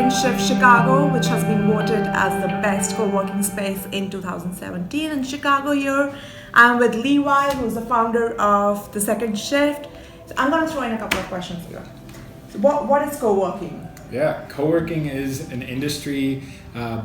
Second Shift Chicago, which has been voted as the best co-working space in 2017 in Chicago here. I'm with Levi, who's the founder of the Second Shift. So I'm going to throw in a couple of questions here. So what is co-working? Yeah, co-working is an industry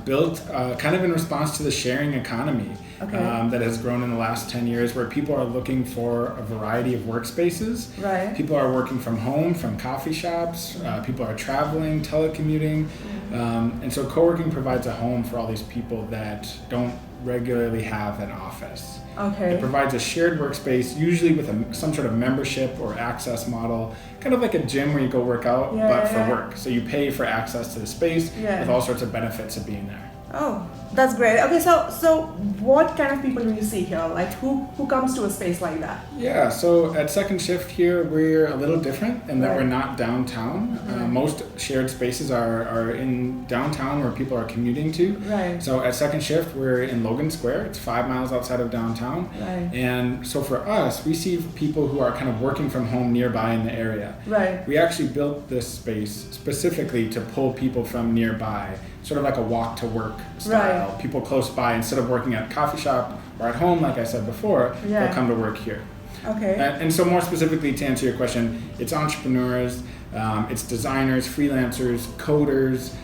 built kind of in response to the sharing economy that has grown in the last 10 years, where people are looking for a variety of workspaces. Right. People are working from home, from coffee shops. People are traveling, telecommuting. And so co-working provides a home for all these people that don't regularly have an office. Okay. It provides a shared workspace, usually with some sort of membership or access model, kind of like a gym where you go work out, but for work. So you pay for access to the space with all sorts of benefits of being there. Oh, that's great. Okay, so what kind of people do you see here? Like who comes to a space like that? Yeah, so at Second Shift here, we're a little different in that we're not downtown. Most shared spaces are in downtown where people are commuting to. Right. So at Second Shift, we're in Logan Square. It's 5 miles outside of downtown. Right. And so for us, we see people who are kind of working from home nearby in the area. Right. We actually built this space specifically to pull people from nearby, sort of like a walk to work style. Right. People close by, instead of working at a coffee shop or at home, like I said before, they'll come to work here. Okay. And so more specifically to answer your question, it's entrepreneurs, it's designers, freelancers, coders,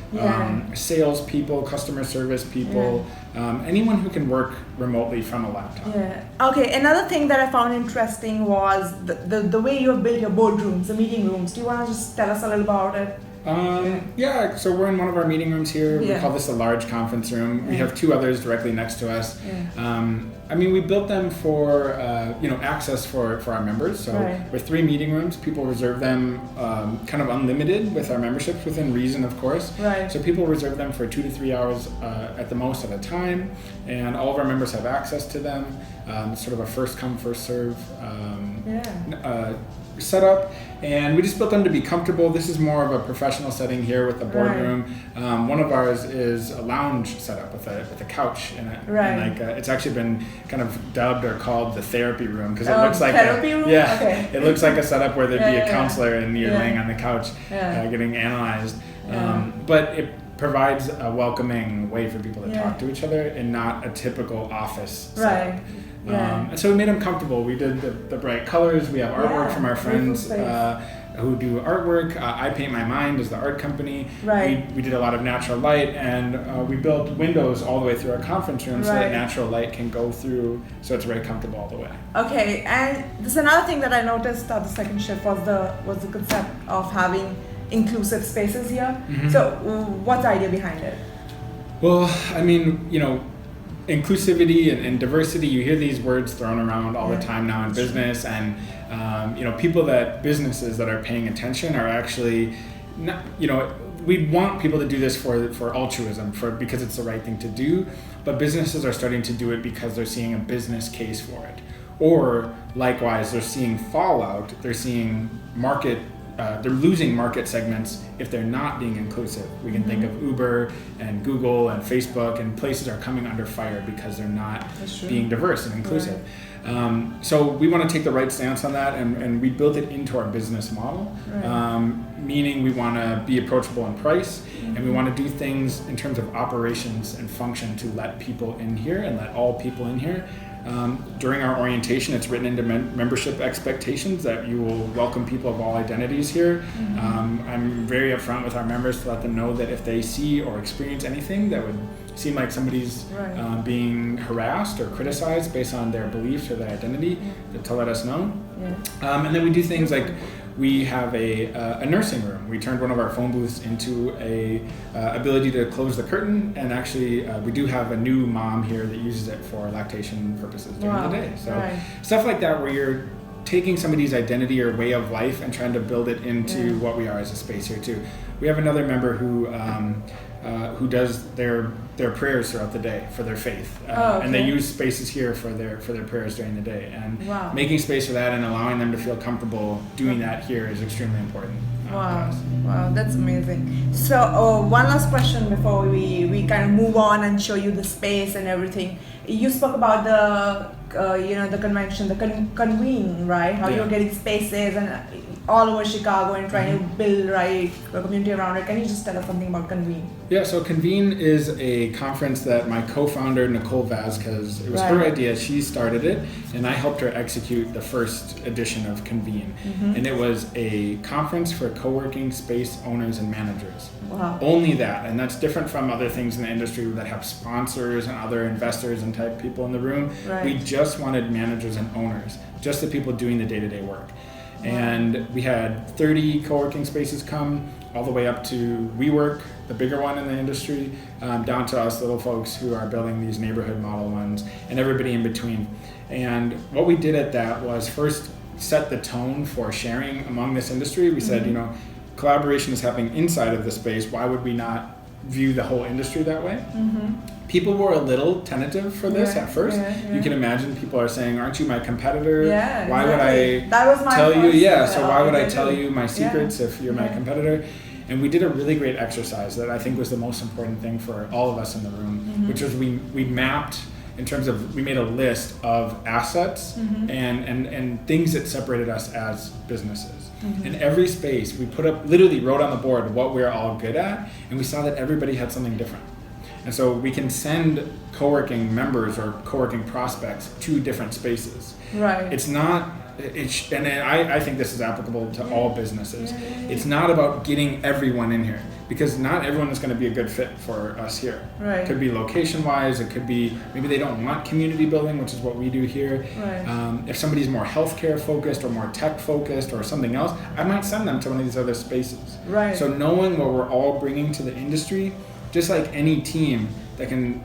salespeople, customer service people, anyone who can work remotely from a laptop. Yeah. Okay. Another thing that I found interesting was the way you have built your boardrooms, the meeting rooms. Do you want to just tell us a little about it? Yeah, so we're in one of our meeting rooms here. We call this a large conference room. We have two others directly next to us. I mean, we built them for access for our members. So with 3 meeting rooms, people reserve them kind of unlimited with our memberships, within reason, of course. Right. So people reserve them for 2 to 3 hours at the most at a time, and all of our members have access to them. Sort of a first come, first serve setup, and we just built them to be comfortable. This is more of a professional setting here with the boardroom. One of ours is a lounge setup with a couch in it. And it's actually been kind of dubbed or called the therapy room, because it looks like therapy room? It looks like a setup where there'd be a counselor and you're laying on the couch getting analyzed. But it provides a welcoming way for people to talk to each other and not a typical office setup. And so we made them comfortable. We did the bright colors. We have artwork from our friends who do artwork. I Paint My Mind is the art company. We did a lot of natural light, and we built windows all the way through our conference room so that natural light can go through, so it's very comfortable all the way. Okay, and there's another thing that I noticed at the Second Shift was the concept of having inclusive spaces here. So what's the idea behind it? Well, I mean, inclusivity and diversity, you hear these words thrown around all the time now in business, and businesses that are paying attention are actually not, we want people to do this for altruism, because it's the right thing to do, but businesses are starting to do it because they're seeing a business case for it, or likewise they're seeing fallout. They're seeing they're losing market segments if they're not being inclusive. We can think of Uber and Google and Facebook, and places are coming under fire because they're not being diverse and inclusive. So we want to take the right stance on that, and we built it into our business model, meaning we want to be approachable in price, and we want to do things in terms of operations and function to let people in here and let all people in here. During our orientation, it's written into membership expectations that you will welcome people of all identities here. I'm very upfront with our members to let them know that if they see or experience anything that would seem like somebody's being harassed or criticized based on their beliefs or their identity, to let us know. And then we do things like, we have a nursing room. We turned one of our phone booths into a ability to close the curtain, and actually we do have a new mom here that uses it for lactation purposes during the day. So stuff like that, where you're taking somebody's identity or way of life and trying to build it into what we are as a space here too. We have another member who does their prayers throughout the day for their faith, and they use spaces here for their prayers during the day. And making space for that and allowing them to feel comfortable doing that here is extremely important. Wow, that's amazing. So one last question before we kind of move on and show you the space and everything. You spoke about the convention, the convene, right? How you're getting spaces, and all over Chicago and trying to build a community around it. Can you just tell us something about Convene? Yeah, so Convene is a conference that my co-founder Nicole Vasquez, it was her idea, she started it, and I helped her execute the first edition of Convene. And it was a conference for co-working space owners and managers. Wow. Only that, and that's different from other things in the industry that have sponsors and other investors and type people in the room. We just wanted managers and owners, just the people doing the day-to-day work. And we had 30 co-working spaces come, all the way up to WeWork, the bigger one in the industry, down to us little folks who are building these neighborhood model ones, and everybody in between. And what we did at that was first set the tone for sharing among this industry. We said, you know, collaboration is happening inside of the space. Why would we not view the whole industry that way? People were a little tentative for this at first. You can imagine people are saying, "Aren't you my competitor? Why would I tell you? So why would I tell you my secrets if you're my competitor?" And we did a really great exercise that I think was the most important thing for all of us in the room, which was we mapped in terms of, we made a list of assets and things that separated us as businesses. In every space, we literally wrote on the board what we're all good at, and we saw that everybody had something different. And so we can send co-working members or co-working prospects to different spaces. It's not, and I think this is applicable to all businesses. It's not about getting everyone in here, because not everyone is going to be a good fit for us here. It could be location-wise, it could be, maybe they don't want community building, which is what we do here. If somebody's more healthcare focused or more tech focused or something else, I might send them to one of these other spaces. So knowing what we're all bringing to the industry, just like any team that can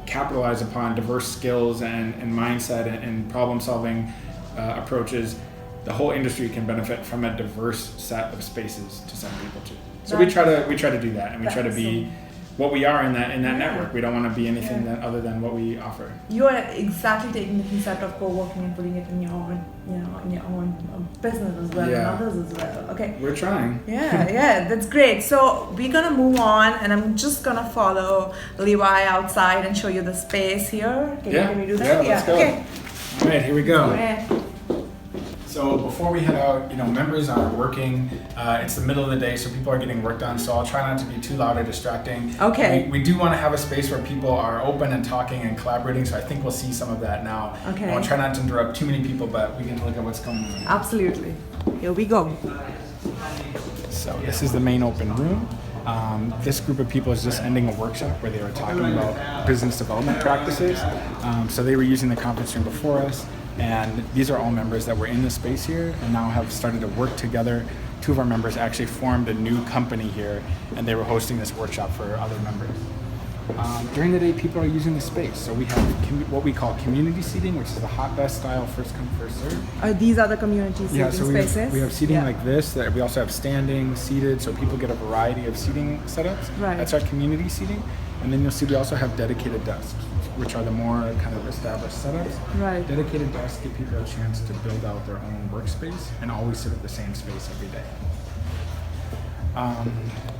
capitalize upon diverse skills and mindset and problem-solving approaches, the whole industry can benefit from a diverse set of spaces to send people to. So we try to do that, and we try to be what we are in that network. We don't want to be anything other than what we offer. You are exactly taking the concept of co-working and putting it in your own, in your own business as well, and others as well. Okay. We're trying. That's great. So we're gonna move on, and I'm just gonna follow Levi outside and show you the space here. Can we do that? Let's go. Okay. All right, here we go. So before we head out, members are working. It's the middle of the day, so people are getting work done. So I'll try not to be too loud or distracting. Okay. We do want to have a space where people are open and talking and collaborating. So I think we'll see some of that now. Okay. I'll try not to interrupt too many people, but we can look at what's going on. Absolutely. Here we go. So this is the main open room. This group of people is just ending a workshop where they were talking about business development practices. So they were using the conference room before us. And these are all members that were in the space here and now have started to work together. Two of our members actually formed a new company here, and they were hosting this workshop for other members. During the day, people are using the space. So we have what we call community seating, which is the hot desk style, first come, first serve. These are the community seating spaces? We have seating like this. We also have standing, seated, so people get a variety of seating setups. That's our community seating. And then you'll see we also have dedicated desks, which are the more kind of established setups. Dedicated desks give people a chance to build out their own workspace and always sit at the same space every day.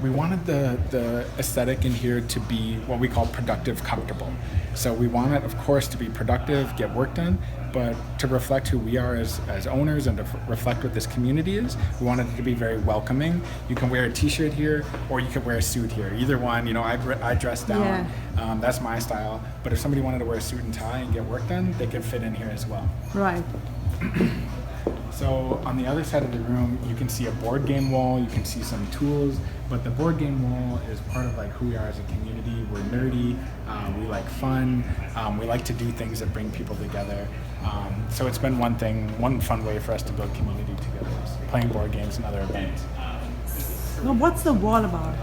We wanted the aesthetic in here to be what we call productive comfortable. So we want it, of course, to be productive, get work done, but to reflect who we are as owners and to reflect what this community is. We wanted it to be very welcoming. You can wear a t-shirt here, or you could wear a suit here. Either one, I dress down. That's my style. But if somebody wanted to wear a suit and tie and get work done, they could fit in here as well. So on the other side of the room, you can see a board game wall, you can see some tools, but the board game wall is part of who we are as a community. We're nerdy, we like fun, we like to do things that bring people together. So it's been one fun way for us to build community together, is playing board games and other events. Now, what's the wall about?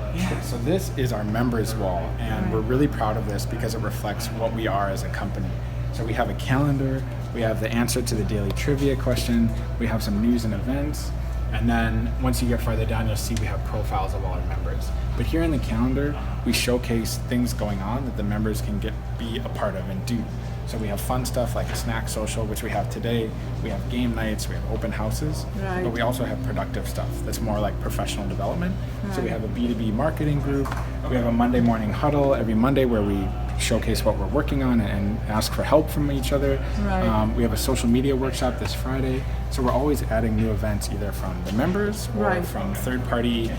So this is our members wall, and we're really proud of this because it reflects what we are as a company. So we have a calendar, we have the answer to the daily trivia question, we have some news and events, and then once you get farther down, you'll see we have profiles of all our members. But here in the calendar, we showcase things going on that the members can be a part of and do. So we have fun stuff like a snack social, which we have today. We have game nights, we have open houses, but we also have productive stuff that's more like professional development. So we have a B2B marketing group. We have a Monday morning huddle every Monday where we showcase what we're working on and ask for help from each other. Right. We have a social media workshop this Friday, so we're always adding new events either from the members or Right. from third-party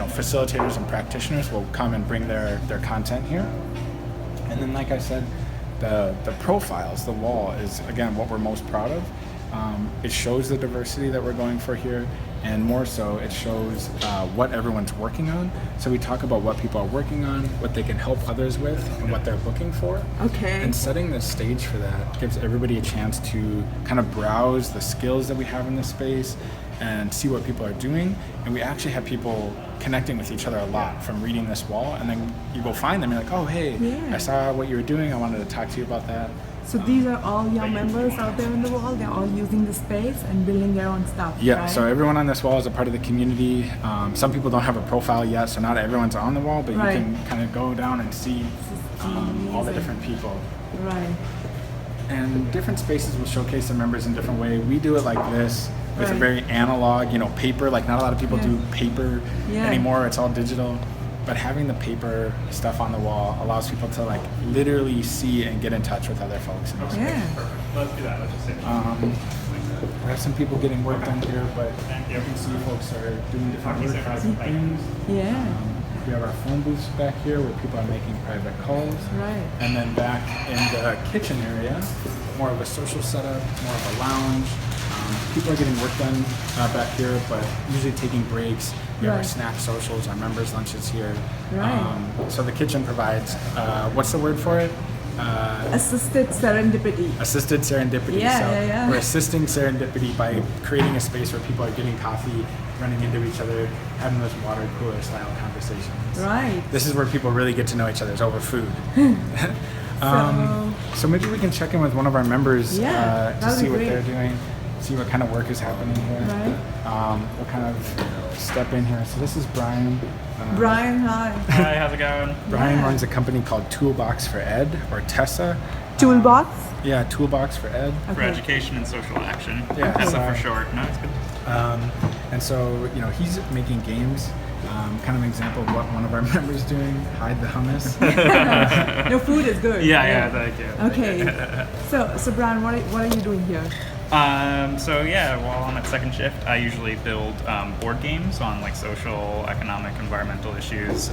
facilitators and practitioners will come and bring their content here. And then, like I said, the profiles, the wall is, again, what we're most proud of. It shows the diversity that we're going for here, and more so, it shows what everyone's working on. So we talk about what people are working on, what they can help others with, and what they're looking for. Okay. And setting the stage for that gives everybody a chance to kind of browse the skills that we have in this space and see what people are doing. And we actually have people connecting with each other a lot from reading this wall, and then you go find them, you're like, oh, hey, Yeah. I saw what you were doing, I wanted to talk to you about that. So these are all young members out there in the wall. They're all using the space and building their own stuff. Yeah, right? so everyone on this wall is a part of the community. Some people don't have a profile yet, so not everyone's on the wall, but Right. you can kind of go down and see all the different people. Right. And different spaces will showcase the members in different way. We do it like this with a Right. very analog, paper. Like not a lot of people Yeah. do paper Yeah. anymore. It's all digital. But having the paper stuff on the wall allows people to like literally see and get in touch with other folks in the space. Yeah. Let's do that. Let's just say We have some people getting work done here, but you can see folks are doing different work, different things. Yeah. We have our phone booths back here where people are making private calls. Right. And then back in the kitchen area, more of a social setup, more of a lounge. People are getting work done back here, but usually taking breaks. We have our Right. snack socials, our members' lunches here. Right. So the kitchen provides, what's the word for it? Assisted serendipity. Assisted serendipity. Yeah, So yeah, yeah. we're assisting serendipity by creating a space where people are getting coffee, running into each other, having those water cooler style conversations. Right. This is where people really get to know each other, is over food. So- So maybe we can check in with one of our members Yeah, to that'd see be what great. they're doing, see what kind of work is happening here. Right. We'll kind of step in here. So this is Brian. Brian, hi. Hi, how's it going? Brian Yeah. runs a company called Toolbox for Ed, or Tessa. Toolbox. Yeah, Toolbox for Ed. For Okay. education and social action. Yeah, TESA sorry. for short. No, it's good. And so, he's making games. Kind of an example of what one of our members doing, hide the hummus. Your food is good. Yeah, thank you. Okay. So Brian, what are you doing here? While I'm at second shift, I usually build board games on like social, economic, environmental issues.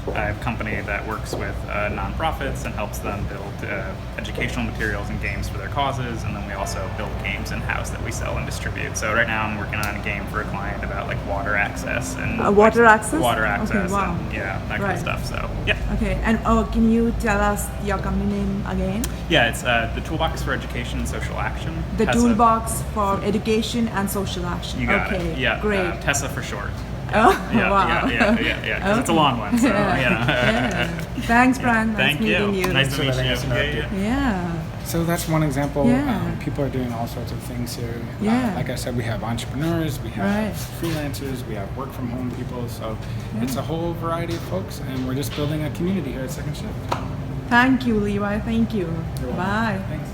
I have a company that works with nonprofits and helps them build educational materials and games for their causes, and then we also build games in-house that we sell and distribute. So right now I'm working on a game for a client about like water access and Water access? water Okay, access, wow. and that kind Right. of stuff. So yeah. Okay, and can you tell us your company name again? Yeah, it's the Toolbox for Education and Social Action. The TESA. Toolbox for Education and Social Action. You got okay, it. Yeah. great. TESA for short. Oh, Yeah, wow. yeah. 'Cause it's a long one, so Yeah. Thanks, Brian. Nice Thank you. meeting you. Nice to So meet letting you. us know. Yeah. So that's one example. Yeah. People are doing all sorts of things here. Yeah. Like I said, we have entrepreneurs, we have Right. freelancers, we have work from home people. So it's a whole variety of folks, and we're just building a community here at Second Shift. Thank you, Levi. Thank you. You're welcome. Bye. Thanks.